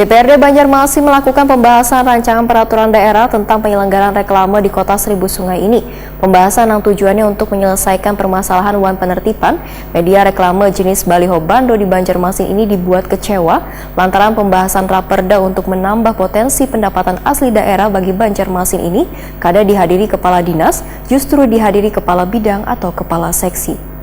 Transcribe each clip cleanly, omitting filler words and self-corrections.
DPRD Banjarmasin melakukan pembahasan rancangan peraturan daerah tentang penyelenggaraan reklame di Kota Seribu Sungai ini. Pembahasan yang tujuannya untuk menyelesaikan permasalahan wan penertiban media reklame jenis baliho bando di Banjarmasin ini dibuat kecewa lantaran pembahasan raperda untuk menambah potensi pendapatan asli daerah bagi Banjarmasin ini kada dihadiri kepala dinas, justru dihadiri kepala bidang atau kepala seksi.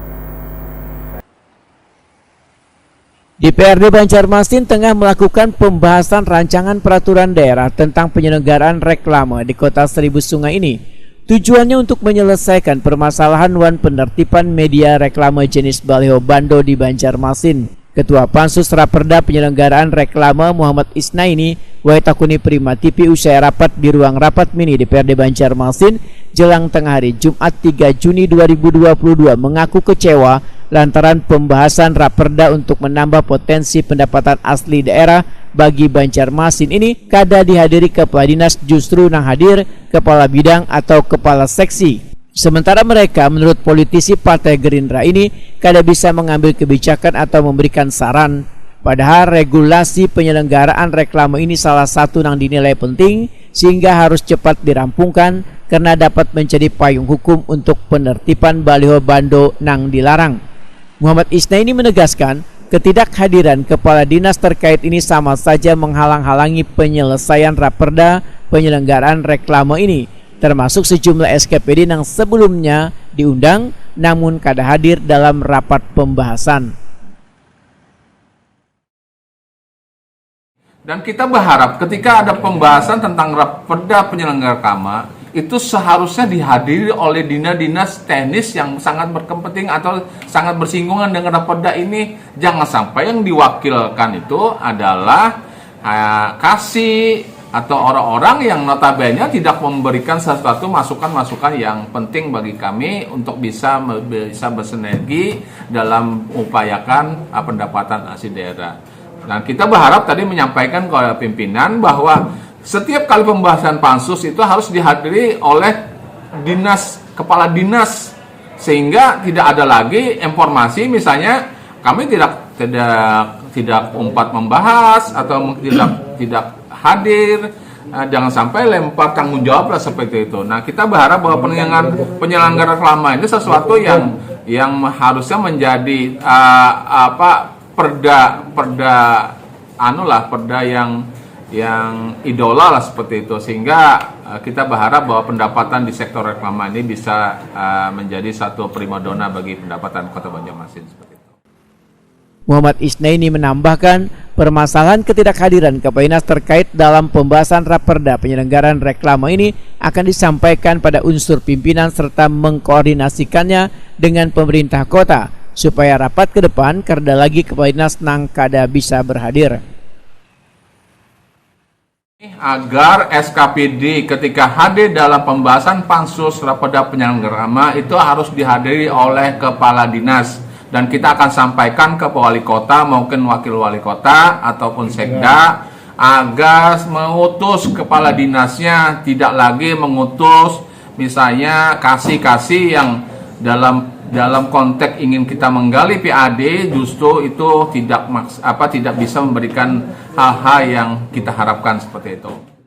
DPRD Banjarmasin tengah melakukan pembahasan rancangan peraturan daerah tentang penyelenggaraan reklame di Kota Seribu Sungai ini. Tujuannya untuk menyelesaikan permasalahan wan penertiban media reklame jenis baliho bando di Banjarmasin. Ketua Pansus Raperda Penyelenggaraan Reklame Muhammad Isnaini Waitakuni Prima TV usai rapat di ruang rapat mini DPRD Banjarmasin jelang tengah hari Jumat 3 Juni 2022 mengaku kecewa lantaran pembahasan raperda untuk menambah potensi pendapatan asli daerah bagi Banjarmasin ini kada dihadiri kepala dinas, justru nang hadir kepala bidang atau kepala seksi. Sementara mereka menurut politisi Partai Gerindra ini kada bisa mengambil kebijakan atau memberikan saran. Padahal regulasi penyelenggaraan reklame ini salah satu yang dinilai penting sehingga harus cepat dirampungkan karena dapat menjadi payung hukum untuk penertiban baliho bando nang dilarang. Muhammad Isnaini menegaskan ketidakhadiran kepala dinas terkait ini sama saja menghalang-halangi penyelesaian raperda penyelenggaraan reklame ini, termasuk sejumlah SKPD yang sebelumnya diundang namun kada hadir dalam rapat pembahasan. Dan kita berharap ketika ada pembahasan tentang raperda penyelenggara reklame itu seharusnya dihadiri oleh dinas-dinas teknis yang sangat berkepentingan atau sangat bersinggungan dengan raperda ini. Jangan sampai yang diwakilkan itu adalah kasih atau orang-orang yang notabene tidak memberikan sesuatu masukan-masukan yang penting bagi kami untuk bisa bersinergi dalam upayakan pendapatan asli daerah. Nah, kita berharap tadi menyampaikan kepada pimpinan bahwa setiap kali pembahasan pansus itu harus dihadiri oleh kepala dinas, sehingga tidak ada lagi informasi misalnya kami tidak umpat membahas atau tidak hadir, jangan sampai lempar tanggung jawab lah seperti itu. Nah, kita berharap bahwa penyelenggara reklame ini sesuatu yang harusnya menjadi perda yang idola lah seperti itu, sehingga kita berharap bahwa pendapatan di sektor reklame ini bisa menjadi satu primadona bagi pendapatan Kota Banjarmasin seperti itu. Muhammad Isnaini menambahkan permasalahan ketidakhadiran kepala dinas terkait dalam pembahasan raperda penyelenggaraan reklame ini akan disampaikan pada unsur pimpinan serta mengkoordinasikannya dengan pemerintah kota supaya rapat ke depan kada lagi kepala dinas nang kada bisa berhadir. Agar SKPD ketika hadir dalam pembahasan pansus raperda penyelenggaraan reklame itu harus dihadiri oleh kepala dinas. Dan kita akan sampaikan ke wali kota maupun wakil wali kota ataupun sekda agar mengutus kepala dinasnya, tidak lagi mengutus misalnya kasih yang dalam konteks ingin kita menggali PAD, justru itu tidak bisa memberikan hal-hal yang kita harapkan seperti itu.